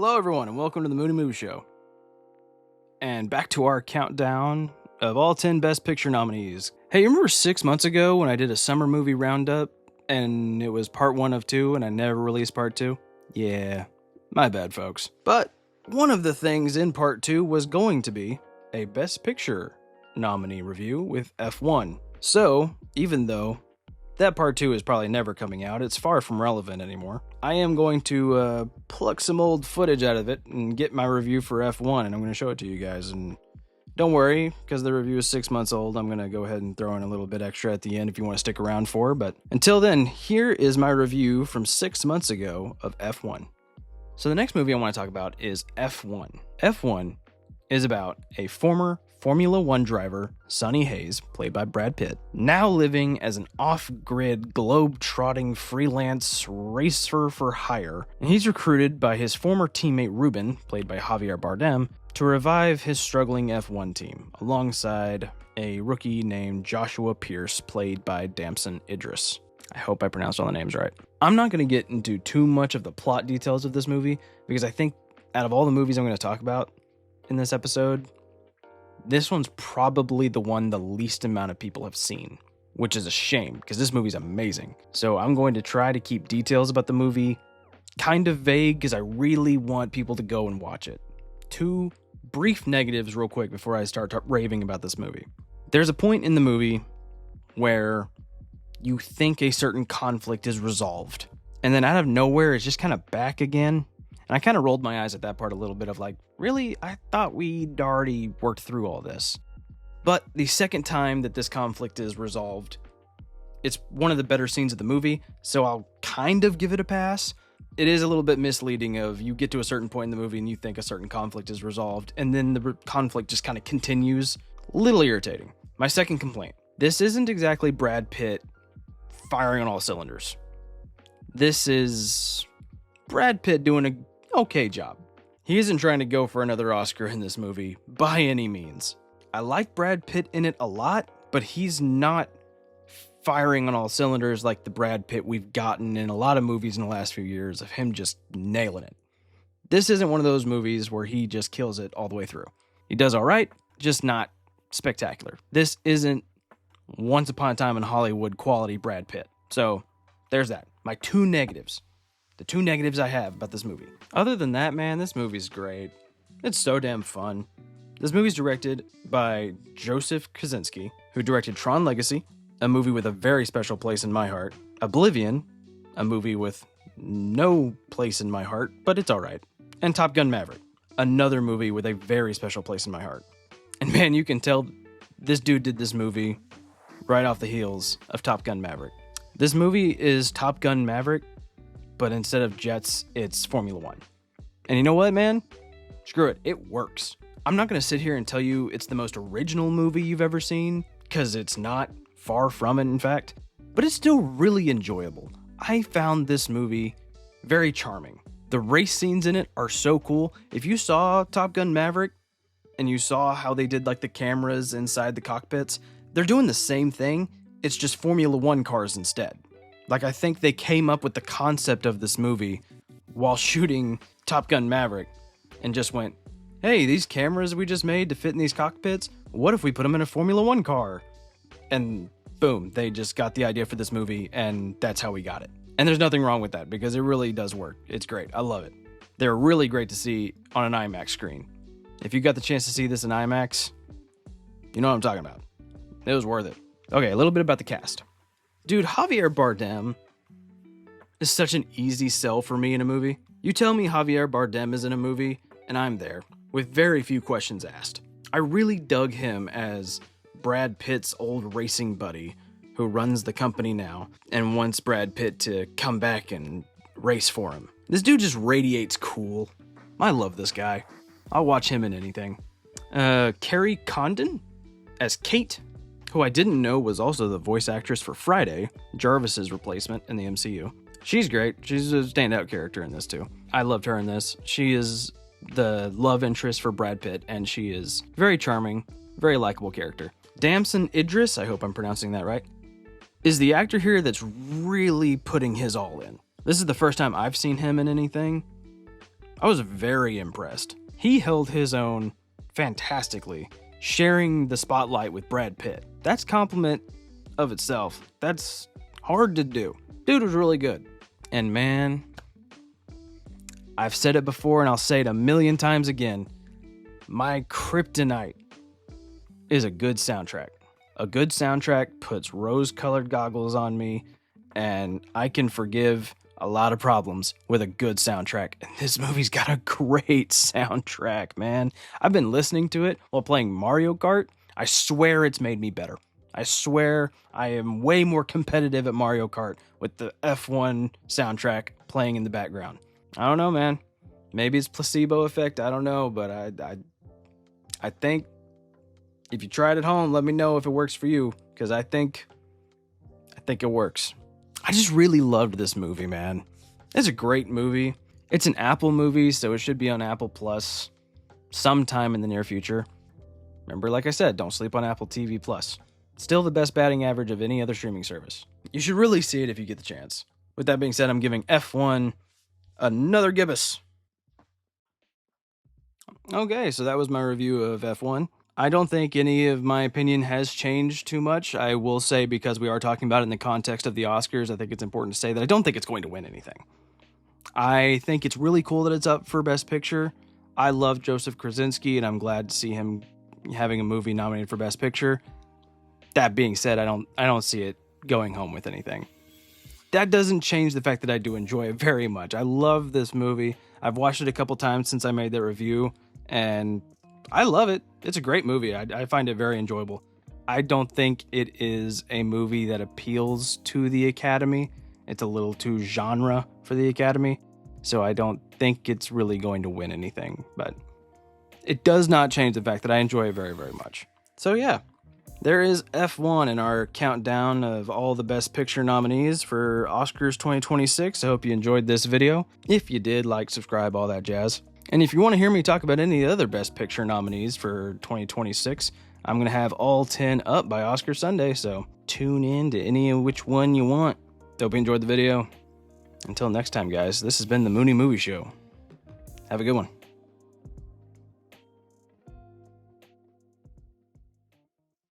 Hello, everyone, and welcome to the Moony Movie Show. And back to our countdown of all 10 Best Picture nominees. Hey, you remember 6 months ago when I did a summer movie roundup and it was part 1 of 2 and I never released part 2? Yeah, my bad, folks. But one of the things in part 2 was going to be a Best Picture nominee review with F1. So, even though that part 2 is probably never coming out, it's far from relevant anymore, I am going to pluck some old footage out of it and get my review for F1, and I'm going to show it to you guys. And don't worry, because the review is 6 months old, I'm going to go ahead and throw in a little bit extra at the end if you want to stick around for. But until then, here is my review from 6 months ago of F1. So the next movie I want to talk about is F1. F1 is about a former Formula One driver, Sonny Hayes, played by Brad Pitt, now living as an off-grid, globe-trotting freelance racer for hire. And he's recruited by his former teammate Ruben, played by Javier Bardem, to revive his struggling F1 team, alongside a rookie named Joshua Pierce, played by Damson Idris. I hope I pronounced all the names right. I'm not going to get into too much of the plot details of this movie, because I think out of all the movies I'm going to talk about in this episode, this one's probably the one the least amount of people have seen, which is a shame because this movie's amazing. So I'm going to try to keep details about the movie kind of vague because I really want people to go and watch it. 2 brief negatives real quick before I start raving about this movie. There's a point in the movie where you think a certain conflict is resolved, and then out of nowhere it's just kind of back again. And I kind of rolled my eyes at that part a little bit of like, really? I thought we'd already worked through all this. But the second time that this conflict is resolved, it's one of the better scenes of the movie, so I'll kind of give it a pass. It is a little bit misleading of you get to a certain point in the movie and you think a certain conflict is resolved, and then the conflict just kind of continues. A little irritating. My second complaint. This isn't exactly Brad Pitt firing on all cylinders. This is Brad Pitt doing a okay job. He isn't trying to go for another Oscar in this movie by any means. I like Brad Pitt in it a lot, but he's not firing on all cylinders like the Brad Pitt we've gotten in a lot of movies in the last few years of him just nailing it. This isn't one of those movies where he just kills it all the way through. He does all right, just not spectacular. This isn't Once Upon a Time in Hollywood quality Brad Pitt. So there's that. My 2 negatives. The 2 negatives I have about this movie. Other than that, man, this movie's great. It's so damn fun. This movie's directed by Joseph Kosinski, who directed Tron Legacy, a movie with a very special place in my heart, Oblivion, a movie with no place in my heart, but it's alright, and Top Gun Maverick, another movie with a very special place in my heart. And man, you can tell this dude did this movie right off the heels of Top Gun Maverick. This movie is Top Gun Maverick, but instead of jets, it's Formula One. And you know what, man? Screw it. It works. I'm not going to sit here and tell you it's the most original movie you've ever seen, because it's not. Far from it, in fact. But it's still really enjoyable. I found this movie very charming. The race scenes in it are so cool. If you saw Top Gun Maverick, and you saw how they did like the cameras inside the cockpits, they're doing the same thing. It's just Formula One cars instead. Like, I think they came up with the concept of this movie while shooting Top Gun Maverick and just went, hey, these cameras we just made to fit in these cockpits, what if we put them in a Formula One car? And boom, they just got the idea for this movie, and that's how we got it. And there's nothing wrong with that, because it really does work. It's great. I love it. They're really great to see on an IMAX screen. If you got the chance to see this in IMAX, you know what I'm talking about. It was worth it. Okay, a little bit about the cast. Dude, Javier Bardem is such an easy sell for me in a movie. You tell me Javier Bardem is in a movie, and I'm there, with very few questions asked. I really dug him as Brad Pitt's old racing buddy who runs the company now and wants Brad Pitt to come back and race for him. This dude just radiates cool. I love this guy. I'll watch him in anything. Carrie Condon as Kate, who I didn't know was also the voice actress for Friday, Jarvis's replacement in the MCU. She's great. She's a standout character in this too. I loved her in this. She is the love interest for Brad Pitt, and she is very charming, very likable character. Damson Idris, I hope I'm pronouncing that right, is the actor here that's really putting his all in. This is the first time I've seen him in anything. I was very impressed. He held his own fantastically, sharing the spotlight with Brad Pitt. That's compliment of itself. That's hard to do. Dude was really good. And man, I've said it before and I'll say it a million times again. My kryptonite is a good soundtrack. A good soundtrack puts rose-colored goggles on me, and I can forgive a lot of problems with a good soundtrack. And this movie's got a great soundtrack, man. I've been listening to it while playing Mario Kart. I swear it's made me better. I swear I am way more competitive at Mario Kart with the F1 soundtrack playing in the background. I don't know, man. Maybe it's placebo effect. I don't know, but I think if you try it at home, let me know if it works for you, because I think it works. I just really loved this movie, man. It's a great movie. It's an Apple movie, so it should be on Apple Plus sometime in the near future. Remember, like I said, don't sleep on Apple TV Plus. Still the best batting average of any other streaming service. You should really see it if you get the chance. With that being said, I'm giving F1 another gibbous. Okay, so that was my review of F1. I don't think any of my opinion has changed too much. I will say, because we are talking about it in the context of the Oscars, I think it's important to say that I don't think it's going to win anything. I think it's really cool that it's up for Best Picture. I love Joseph Krasinski, and I'm glad to see him having a movie nominated for Best Picture. That being said, I don't see it going home with anything. That doesn't change the fact that I do enjoy it very much. I love this movie. I've watched it a couple times since I made that review, and I love it. It's a great movie. I find it very enjoyable. I don't think it is a movie that appeals to the Academy. It's a little too genre for the Academy, so I don't think it's really going to win anything, but it does not change the fact that I enjoy it very, very much. So yeah, there is F1 in our countdown of all the Best Picture nominees for Oscars 2026. I hope you enjoyed this video. If you did, like, subscribe, all that jazz. And if you want to hear me talk about any other Best Picture nominees for 2026, I'm going to have all 10 up by Oscar Sunday, so tune in to any of which one you want. Hope you enjoyed the video. Until next time, guys, this has been the Moony Movie Show. Have a good one.